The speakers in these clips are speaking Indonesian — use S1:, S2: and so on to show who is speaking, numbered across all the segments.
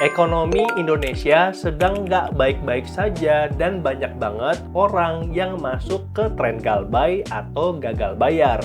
S1: Ekonomi Indonesia sedang nggak baik-baik saja dan banyak banget orang yang masuk ke tren galbay atau gagal bayar.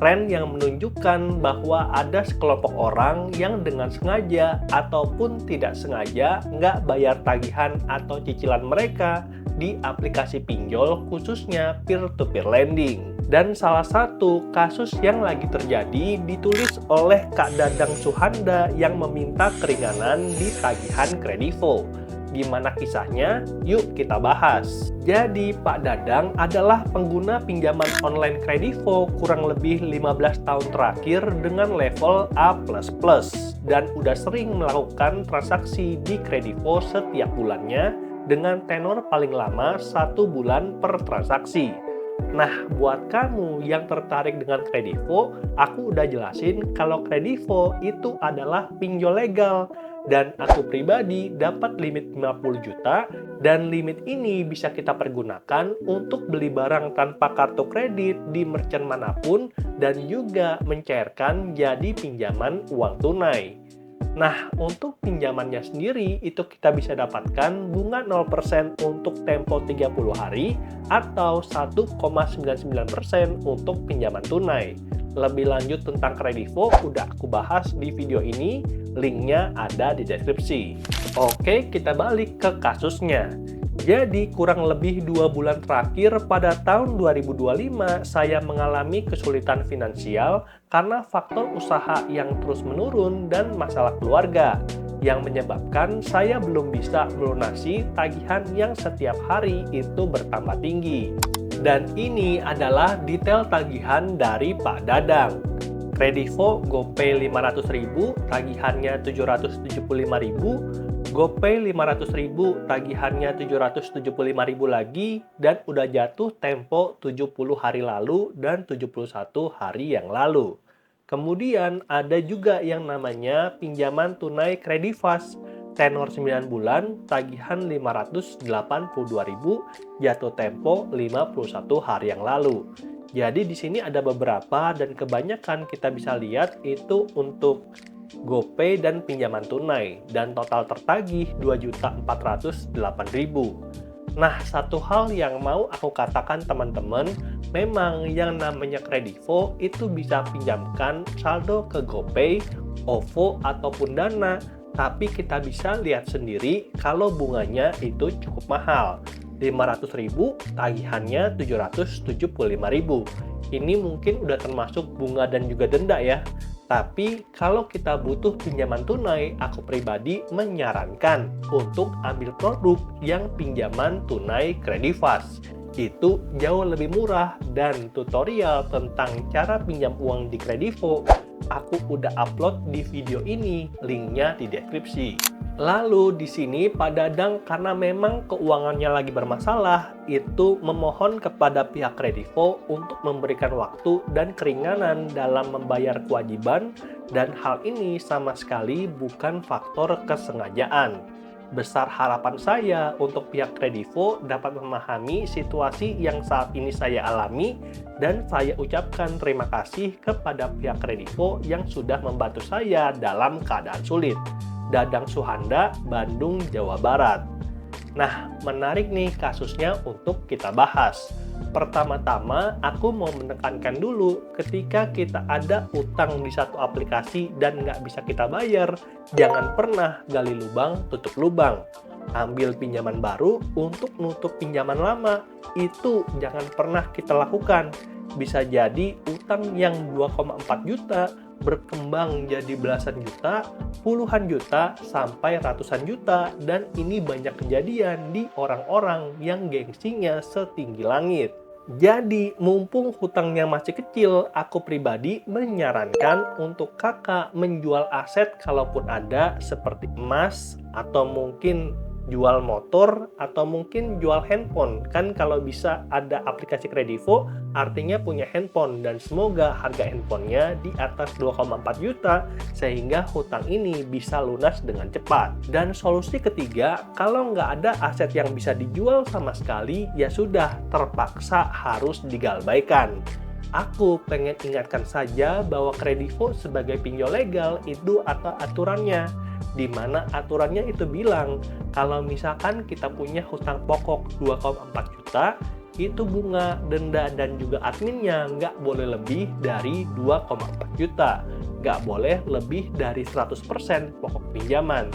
S1: Tren yang menunjukkan bahwa ada sekelompok orang yang dengan sengaja ataupun tidak sengaja nggak bayar tagihan atau cicilan mereka di aplikasi pinjol khususnya peer-to-peer lending. Dan salah satu kasus yang lagi terjadi ditulis oleh Kak Dadang Suhanda yang meminta keringanan di tagihan Kredivo. Gimana kisahnya? Yuk kita bahas. Jadi Pak Dadang adalah pengguna pinjaman online Kredivo kurang lebih 15 tahun terakhir dengan level A++ dan udah sering melakukan transaksi di Kredivo setiap bulannya dengan tenor paling lama 1 bulan per transaksi. Nah, buat kamu yang tertarik dengan Kredivo, aku udah jelasin kalau Kredivo itu adalah pinjol legal. Dan aku pribadi dapat limit 50 juta dan limit ini bisa kita pergunakan untuk beli barang tanpa kartu kredit di merchant manapun dan juga mencairkan jadi pinjaman uang tunai. Nah, untuk pinjamannya sendiri itu kita bisa dapatkan bunga 0% untuk tempo 30 hari atau 1,99% untuk pinjaman tunai. Lebih lanjut tentang Kredivo udah aku bahas di video ini, linknya ada di deskripsi. Oke, kita balik ke kasusnya. Jadi kurang lebih 2 bulan terakhir pada tahun 2025 saya mengalami kesulitan finansial karena faktor usaha yang terus menurun dan masalah keluarga yang menyebabkan saya belum bisa melunasi tagihan yang setiap hari itu bertambah tinggi. Dan ini adalah detail tagihan dari Pak Dadang. Kredivo GoPay 500.000, tagihannya 775.000, GoPay 500.000, tagihannya 775.000 lagi, dan udah jatuh tempo 70 hari lalu dan 71 hari yang lalu. Kemudian ada juga yang namanya pinjaman tunai Kredivas, tenor 9 bulan, tagihan 582.000, jatuh tempo 51 hari yang lalu. Jadi di sini ada beberapa dan kebanyakan kita bisa lihat itu untuk GoPay dan pinjaman tunai dan total tertagih 2.408.000. Nah, satu hal yang mau aku katakan teman-teman, memang yang namanya Kredivo itu bisa pinjamkan saldo ke GoPay, OVO ataupun Dana, tapi kita bisa lihat sendiri kalau bunganya itu cukup mahal. 500.000, tagihannya 775.000. Ini mungkin udah termasuk bunga dan juga denda ya. Tapi kalau kita butuh pinjaman tunai, aku pribadi menyarankan untuk ambil produk yang pinjaman tunai Kredivas. Itu jauh lebih murah dan tutorial tentang cara pinjam uang di Kredivo aku udah upload di video ini, linknya di deskripsi. Lalu di sini Pak Dadang karena memang keuangannya lagi bermasalah, itu memohon kepada pihak Kredivo untuk memberikan waktu dan keringanan dalam membayar kewajiban dan hal ini sama sekali bukan faktor kesengajaan. Besar harapan saya untuk pihak Kredivo dapat memahami situasi yang saat ini saya alami dan saya ucapkan terima kasih kepada pihak Kredivo yang sudah membantu saya dalam keadaan sulit. Dadang Suhanda, Bandung, Jawa Barat. Nah, menarik nih kasusnya untuk kita bahas. Pertama-tama, aku mau menekankan dulu ketika kita ada utang di satu aplikasi dan nggak bisa kita bayar, jangan pernah gali lubang, tutup lubang. Ambil pinjaman baru untuk nutup pinjaman lama. Itu jangan pernah kita lakukan. Bisa jadi utang yang 2,4 juta berkembang jadi belasan juta, puluhan juta, sampai ratusan juta, dan ini banyak kejadian di orang-orang yang gengsinya setinggi langit. Jadi, mumpung hutangnya masih kecil, aku pribadi menyarankan untuk kakak menjual aset kalaupun ada seperti emas, atau mungkin jual motor, atau mungkin jual handphone. Kan kalau bisa ada aplikasi Kredivo, artinya punya handphone, dan semoga harga handphonenya di atas 2,4 juta, sehingga hutang ini bisa lunas dengan cepat. Dan solusi ketiga, kalau nggak ada aset yang bisa dijual sama sekali, ya sudah, terpaksa harus digalbaikan. Aku pengen ingatkan saja bahwa Kredivo sebagai pinjol legal itu ada aturannya. di mana aturannya itu bilang kalau misalkan kita punya hutang pokok 2,4 juta, itu bunga, denda, dan juga adminnya nggak boleh lebih dari 2,4 juta. Nggak boleh lebih dari 100% pokok pinjaman.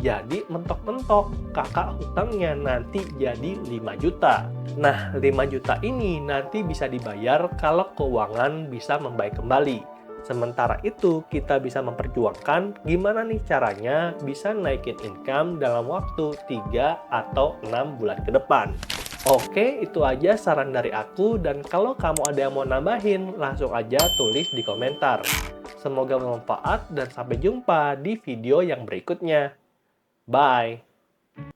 S1: Jadi mentok-mentok kakak hutangnya nanti jadi 5 juta. Nah, 5 juta ini nanti bisa dibayar kalau keuangan bisa membaik kembali. Sementara itu, kita bisa memperjuangkan gimana nih caranya bisa naikin income dalam waktu 3 atau 6 bulan ke depan. Oke, itu aja saran dari aku, dan kalau kamu ada yang mau nambahin, langsung aja tulis di komentar. Semoga bermanfaat dan sampai jumpa di video yang berikutnya. Bye!